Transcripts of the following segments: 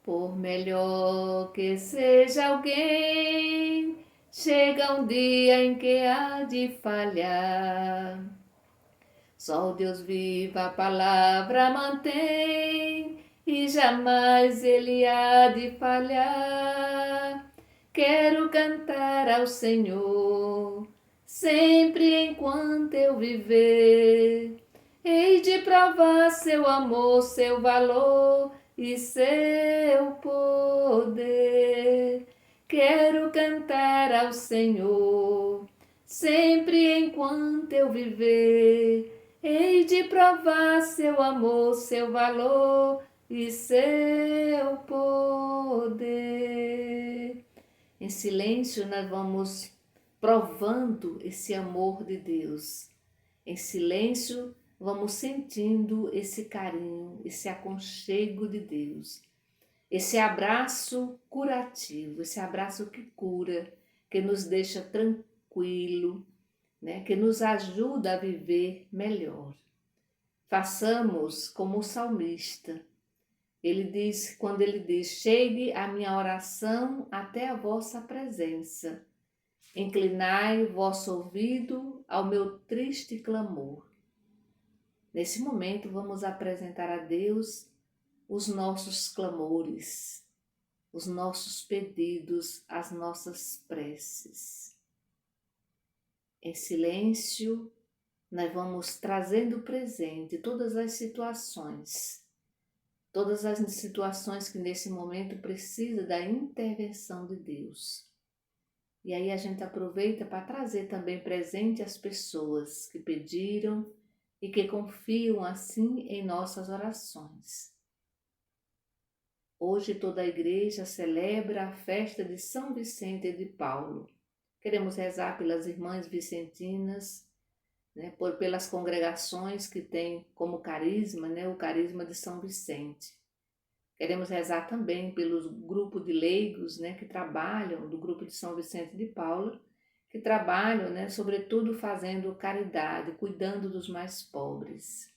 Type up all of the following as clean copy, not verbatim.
Por melhor que seja alguém, chega um dia em que há de falhar. Só o Deus vivo a palavra mantém, e jamais ele há de falhar. Quero cantar ao Senhor, sempre enquanto eu viver. Hei de provar seu amor, seu valor e seu poder. Quero cantar ao Senhor, sempre enquanto eu viver. Hei de provar seu amor, seu valor e seu poder. Em silêncio nós vamos provando esse amor de Deus. Em silêncio vamos sentindo esse carinho, esse aconchego de Deus. Esse abraço curativo, esse abraço que cura, que nos deixa tranquilo, né? Que nos ajuda a viver melhor. Façamos como o salmista. Quando ele diz, chegue a minha oração até a vossa presença. Inclinai vosso ouvido ao meu triste clamor. Nesse momento vamos apresentar a Deus os nossos clamores, os nossos pedidos, as nossas preces. Em silêncio, nós vamos trazendo presente todas as situações que nesse momento precisam da intervenção de Deus. E aí a gente aproveita para trazer também presente as pessoas que pediram e que confiam assim em nossas orações. Hoje toda a igreja celebra a festa de São Vicente de Paulo. Queremos rezar pelas irmãs vicentinas, né, pelas congregações que têm como carisma, né, o carisma de São Vicente. Queremos rezar também pelos grupos de leigos, né, que trabalham, do grupo de São Vicente de Paulo, que trabalham, né, sobretudo fazendo caridade, cuidando dos mais pobres.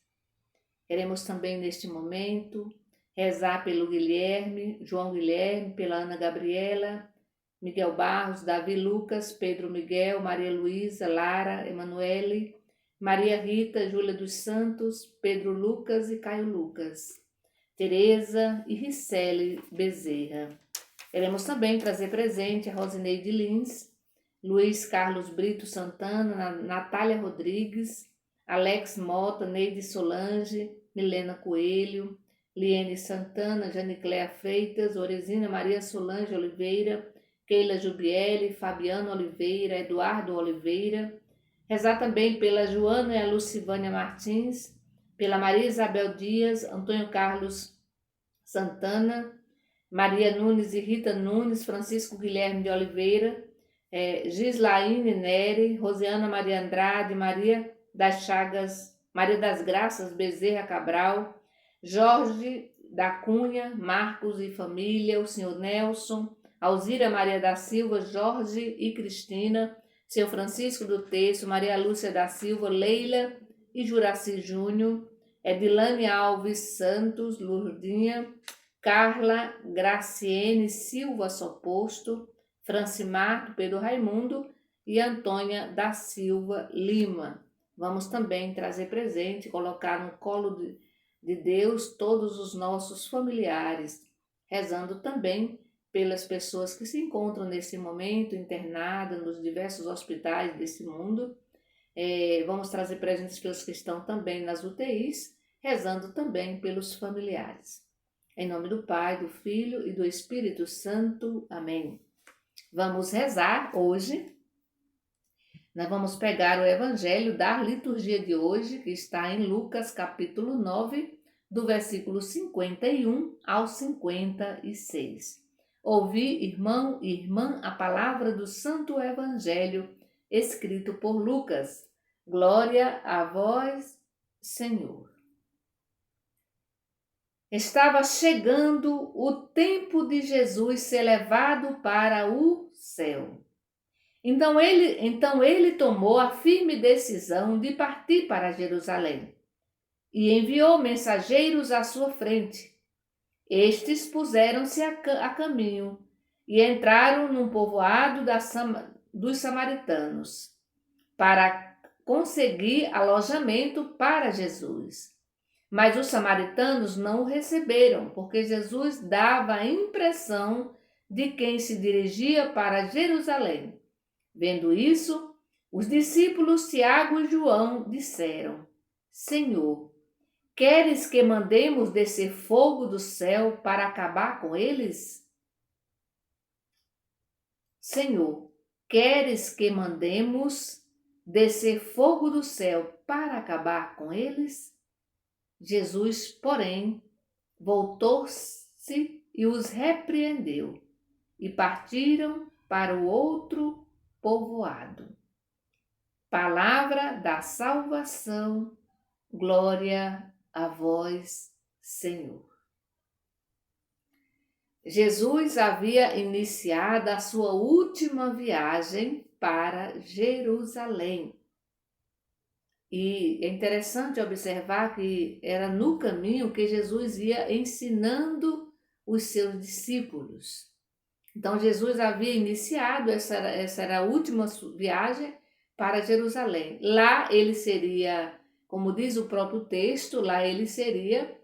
Queremos também neste momento rezar pelo Guilherme, João Guilherme, pela Ana Gabriela, Miguel Barros, Davi Lucas, Pedro Miguel, Maria Luísa, Lara, Emanuele, Maria Rita, Júlia dos Santos, Pedro Lucas e Caio Lucas, Tereza e Ricele Bezerra. Queremos também trazer presente a Rosineide Lins, Luiz Carlos Brito Santana, Natália Rodrigues, Alex Mota, Neide Solange, Milena Coelho, Liene Santana, Janicléa Freitas, Oresina Maria Solange Oliveira, Keila Jubiele, Fabiano Oliveira, Eduardo Oliveira. Rezar também pela Joana e a Lucivânia Martins, pela Maria Isabel Dias, Antônio Carlos Santana, Maria Nunes e Rita Nunes, Francisco Guilherme de Oliveira, Gislaine Neri, Rosiana Maria Andrade, Maria das Graças Bezerra Cabral, Jorge da Cunha, Marcos e família, o senhor Nelson, Alzira Maria da Silva, Jorge e Cristina, seu Francisco do Terço, Maria Lúcia da Silva, Leila e Juraci Júnior, Edilane Alves Santos, Lurdinha, Carla Graciene Silva Soposto, Francimarto Pedro Raimundo e Antônia da Silva Lima. Vamos também trazer presente, colocar no colo de Deus todos os nossos familiares, rezando também pelas pessoas que se encontram nesse momento internadas nos diversos hospitais desse mundo. Vamos trazer presentes pelos que estão também nas UTIs, rezando também pelos familiares. Em nome do Pai, do Filho e do Espírito Santo. Amém. Vamos rezar hoje. Nós vamos pegar o Evangelho da liturgia de hoje, que está em Lucas capítulo 9, do versículo 51 ao 56. Ouvi, irmão e irmã, a palavra do Santo Evangelho, escrito por Lucas. Glória a vós, Senhor. Estava chegando o tempo de Jesus ser levado para o céu. Então ele tomou a firme decisão de partir para Jerusalém e enviou mensageiros à sua frente. Estes puseram-se a caminho e entraram num povoado dos samaritanos para conseguir alojamento para Jesus. Mas os samaritanos não o receberam, porque Jesus dava a impressão de quem se dirigia para Jerusalém. Vendo isso, os discípulos Tiago e João disseram: Senhor, queres que mandemos descer fogo do céu para acabar com eles? Senhor, queres que mandemos descer fogo do céu para acabar com eles? Jesus, porém, voltou-se e os repreendeu, e partiram para o outro povoado. Palavra da salvação, glória a vós, Senhor. Jesus havia iniciado a sua última viagem para Jerusalém. E é interessante observar que era no caminho que Jesus ia ensinando os seus discípulos. Então, Jesus havia iniciado, essa era a última viagem para Jerusalém. Lá ele seria, como diz o próprio texto, lá ele seria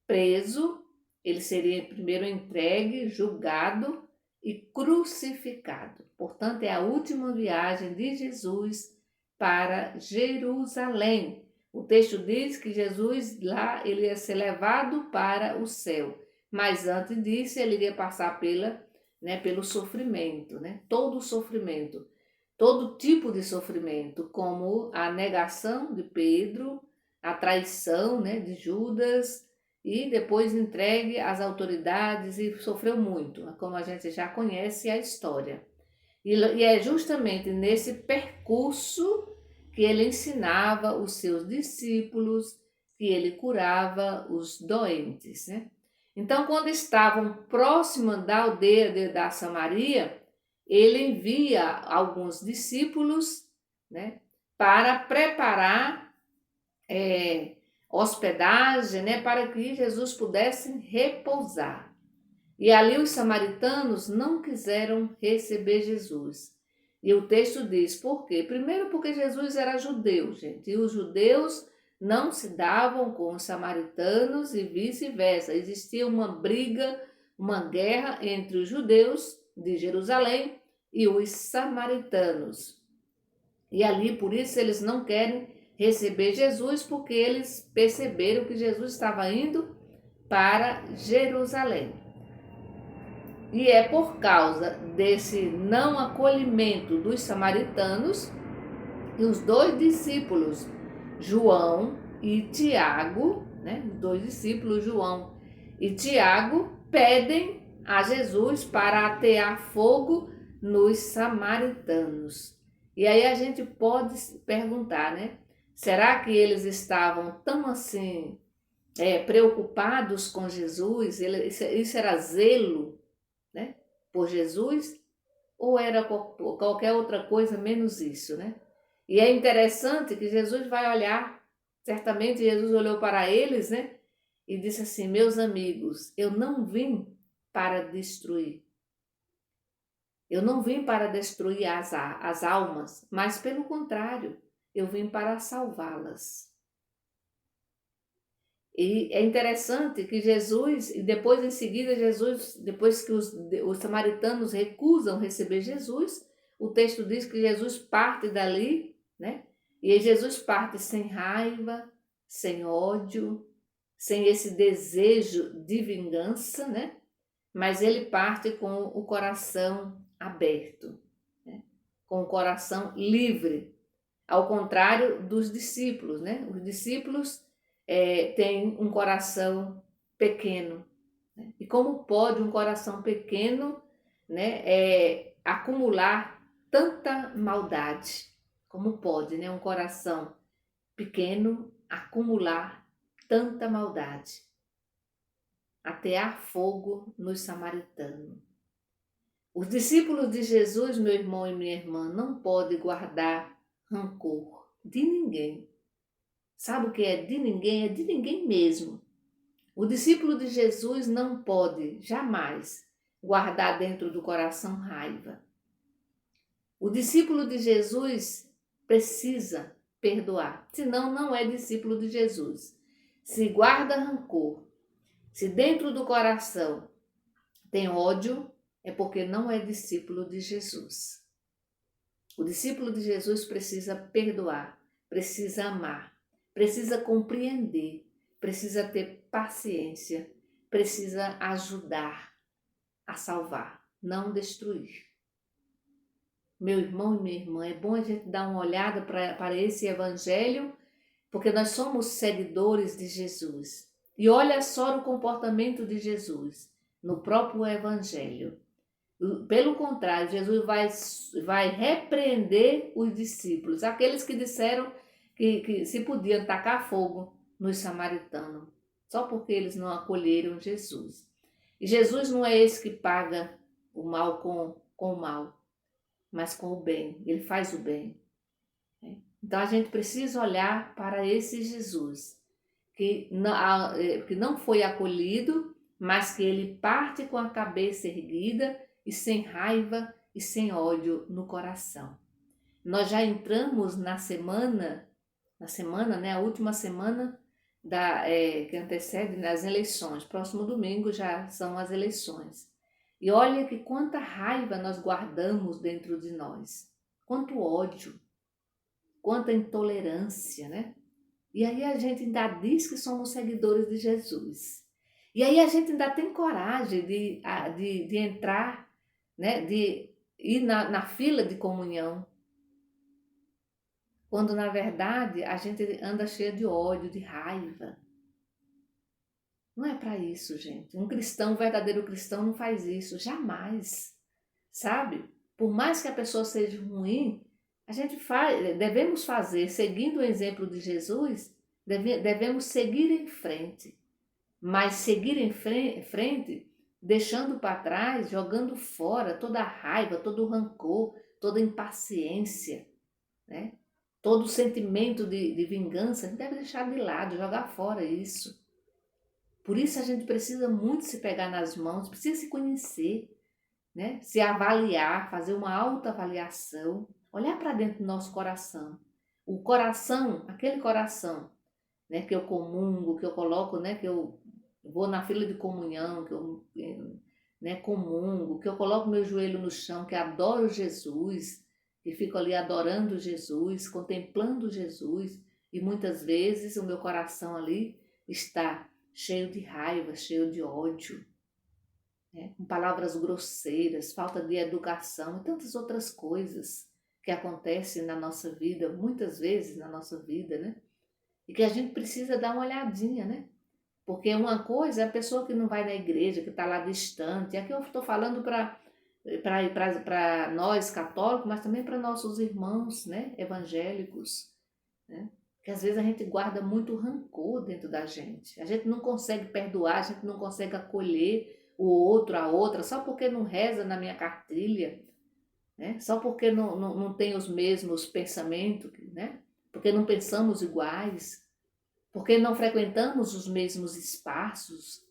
preso, ele seria primeiro entregue, julgado e crucificado. Portanto, é a última viagem de Jesus para Jerusalém. O texto diz que Jesus lá ele ia ser levado para o céu, mas antes disso ele iria passar pelo sofrimento, todo o sofrimento, todo tipo de sofrimento, como a negação de Pedro, a traição de Judas, e depois entregue às autoridades e sofreu muito, como a gente já conhece a história. E é justamente nesse percurso que ele ensinava os seus discípulos, que ele curava os doentes. Então, quando estavam próximos da aldeia da Samaria, ele envia alguns discípulos para preparar hospedagem para que Jesus pudesse repousar. E ali os samaritanos não quiseram receber Jesus. E o texto diz por quê? Primeiro porque Jesus era judeu, gente, e os judeus não se davam com os samaritanos e vice-versa. Existia uma briga, uma guerra entre os judeus de Jerusalém e os samaritanos. E ali, por isso, eles não querem receber Jesus, porque eles perceberam que Jesus estava indo para Jerusalém. E é por causa desse não acolhimento dos samaritanos que os dois discípulos, João e Tiago, os dois discípulos, João e Tiago, pedem a Jesus para atear fogo nos samaritanos. E aí a gente pode perguntar, será que eles estavam tão assim preocupados com Jesus? Isso era zelo por Jesus, ou era qualquer outra coisa menos isso, E é interessante que Jesus vai olhar, certamente Jesus olhou para eles, e disse assim: meus amigos, eu não vim para destruir. Eu não vim para destruir as almas, mas pelo contrário, eu vim para salvá-las. E é interessante que Jesus, e depois em seguida Jesus, depois que os samaritanos recusam receber Jesus, o texto diz que Jesus parte dali, E Jesus parte sem raiva, sem ódio, sem esse desejo de vingança, Mas ele parte com o coração aberto, com o coração livre, ao contrário dos discípulos, Os discípulos tem um coração pequeno. E como pode um coração pequeno acumular tanta maldade? Como pode um coração pequeno acumular tanta maldade? Atear fogo nos samaritanos. Os discípulos de Jesus, meu irmão e minha irmã, não podem guardar rancor de ninguém. Sabe o que é de ninguém? É de ninguém mesmo. O discípulo de Jesus não pode jamais guardar dentro do coração raiva. O discípulo de Jesus precisa perdoar, senão não é discípulo de Jesus. Se guarda rancor, se dentro do coração tem ódio, é porque não é discípulo de Jesus. O discípulo de Jesus precisa perdoar, precisa amar, precisa compreender, precisa ter paciência, precisa ajudar a salvar, não destruir. Meu irmão e minha irmã, é bom a gente dar uma olhada para esse evangelho, porque nós somos seguidores de Jesus. E olha só o comportamento de Jesus no próprio evangelho. Pelo contrário, Jesus vai repreender os discípulos, aqueles que disseram que se podiam tacar fogo nos samaritanos, só porque eles não acolheram Jesus. E Jesus não é esse que paga o mal com o mal, mas com o bem. Ele faz o bem. Então a gente precisa olhar para esse Jesus, que não foi acolhido, mas que ele parte com a cabeça erguida e sem raiva e sem ódio no coração. Nós já entramos na semana, né, a última semana que antecede as eleições. Próximo domingo já são as eleições. E olha que quanta raiva nós guardamos dentro de nós, quanto ódio, quanta intolerância, né? E aí a gente ainda diz que somos seguidores de Jesus. E aí a gente ainda tem coragem de entrar, né? De ir na fila de comunhão, quando na verdade a gente anda cheia de ódio, de raiva. Não é para isso, gente. Um verdadeiro cristão não faz isso, jamais. Sabe? Por mais que a pessoa seja ruim, devemos fazer, seguindo o exemplo de Jesus, devemos seguir em frente. Mas seguir em frente, deixando para trás, jogando fora toda a raiva, todo o rancor, toda a impaciência, né? Todo o sentimento de vingança, a gente deve deixar de lado, jogar fora isso. Por isso a gente precisa muito se pegar nas mãos, precisa se conhecer, né? Se avaliar, fazer uma autoavaliação, olhar para dentro do nosso coração. O coração, aquele coração, né, que eu comungo, que eu coloco, né, que eu vou na fila de comunhão, que eu, né, comungo, que eu coloco meu joelho no chão, que adoro Jesus, que fico ali adorando Jesus, contemplando Jesus, e muitas vezes o meu coração ali está cheio de raiva, cheio de ódio, né? Com palavras grosseiras, falta de educação e tantas outras coisas que acontecem na nossa vida, muitas vezes na nossa vida, né? E que a gente precisa dar uma olhadinha, né? Porque uma coisa é a pessoa que não vai na igreja, que está lá distante. Aqui eu estou falando para nós católicos, mas também para nossos irmãos, né, evangélicos, né? Que às vezes a gente guarda muito rancor dentro da gente. A gente não consegue perdoar, a gente não consegue acolher o outro, a outra, só porque não reza na minha cartilha, né? Só porque não tem os mesmos pensamentos, né? Porque não pensamos iguais, porque não frequentamos os mesmos espaços.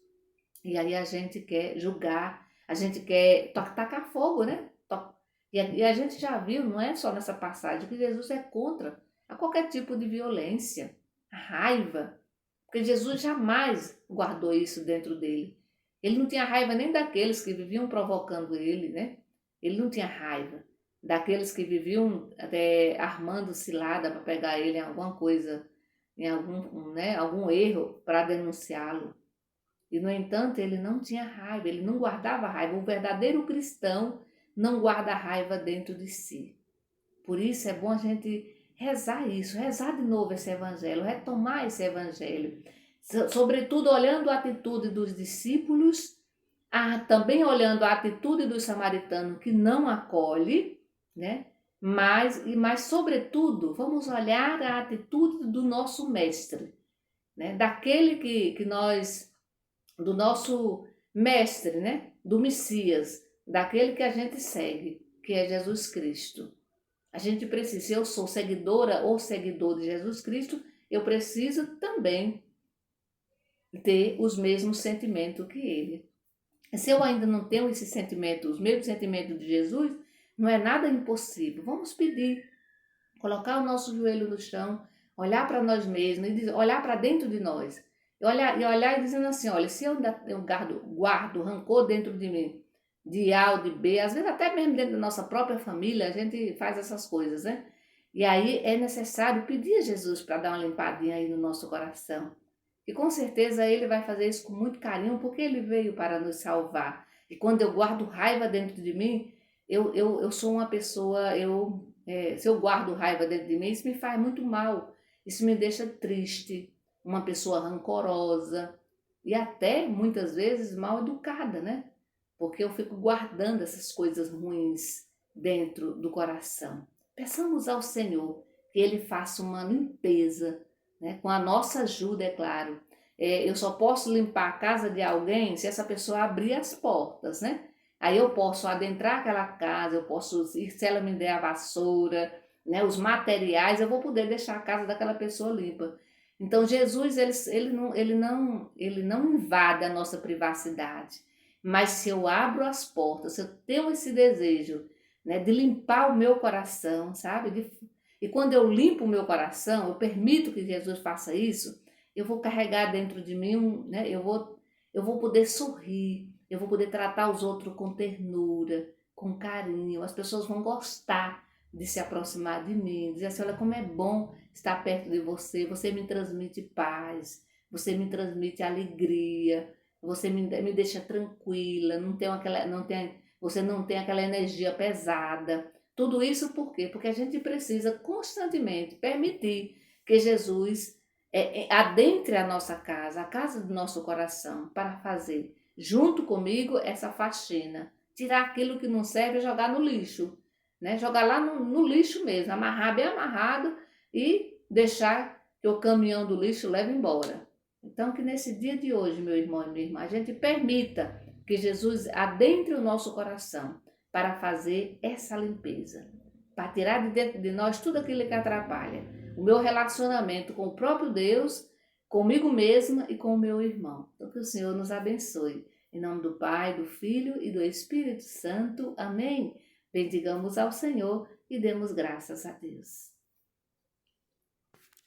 E aí a gente quer julgar, a gente quer tacar fogo, né? E a gente já viu, não é só nessa passagem, que Jesus é contra a qualquer tipo de violência, a raiva, porque Jesus jamais guardou isso dentro dele. Ele não tinha raiva nem daqueles que viviam provocando ele, né? Ele não tinha raiva daqueles que viviam até armando cilada para pegar ele em alguma coisa, em algum erro para denunciá-lo. E, no entanto, ele não tinha raiva, ele não guardava raiva. O verdadeiro cristão não guarda raiva dentro de si. Por isso é bom a gente rezar isso, rezar de novo esse evangelho, retomar esse evangelho. Sobretudo olhando a atitude dos discípulos, também olhando a atitude do samaritano que não acolhe, né? Mas sobretudo, vamos olhar a atitude do nosso mestre, né? Daquele que nós, do nosso mestre, né? Do Messias, daquele que a gente segue, que é Jesus Cristo. A gente precisa, se eu sou seguidora ou seguidor de Jesus Cristo, eu preciso também ter os mesmos sentimentos que ele. Se eu ainda não tenho esse sentimento, os mesmos sentimentos de Jesus, não é nada impossível. Vamos pedir, colocar o nosso joelho no chão, olhar para nós mesmos, olhar para dentro de nós. E olhar e dizendo assim, olha, se eu guardo rancor dentro de mim, de A ou de B, às vezes até mesmo dentro da nossa própria família, a gente faz essas coisas, né? E aí é necessário pedir a Jesus para dar uma limpadinha aí no nosso coração. E com certeza ele vai fazer isso com muito carinho, porque ele veio para nos salvar. E quando eu guardo raiva dentro de mim, eu sou uma pessoa, se eu guardo raiva dentro de mim, isso me faz muito mal. Isso me deixa triste, uma pessoa rancorosa e até muitas vezes mal educada, né? Porque eu fico guardando essas coisas ruins dentro do coração. Peçamos ao Senhor que Ele faça uma limpeza, né? Com a nossa ajuda, é claro. Eu só posso limpar a casa de alguém se essa pessoa abrir as portas, né? Aí eu posso adentrar aquela casa, eu posso ir, se ela me der a vassoura, né, os materiais, eu vou poder deixar a casa daquela pessoa limpa. Então Jesus, ele não invade a nossa privacidade. Mas se eu abro as portas, se eu tenho esse desejo, né, de limpar o meu coração, sabe? E quando eu limpo o meu coração, eu permito que Jesus faça isso, eu vou carregar dentro de mim, né, eu vou poder sorrir, eu vou poder tratar os outros com ternura, com carinho. As pessoas vão gostar de se aproximar de mim, dizer assim, olha como é bom estar perto de você, você me transmite paz, você me transmite alegria, você me deixa tranquila, você não tem aquela energia pesada. Tudo isso por quê? Porque a gente precisa constantemente permitir que Jesus adentre a nossa casa, a casa do nosso coração, para fazer junto comigo essa faxina. Tirar aquilo que não serve e jogar no lixo, né? Jogar lá no lixo mesmo, amarrar bem amarrado e deixar que o caminhão do lixo leve embora. Então, que nesse dia de hoje, meu irmão e minha irmã, a gente permita que Jesus adentre o nosso coração para fazer essa limpeza, para tirar de dentro de nós tudo aquilo que atrapalha o meu relacionamento com o próprio Deus, comigo mesma e com o meu irmão. Então, que o Senhor nos abençoe. Em nome do Pai, do Filho e do Espírito Santo. Amém. Bendigamos ao Senhor e demos graças a Deus.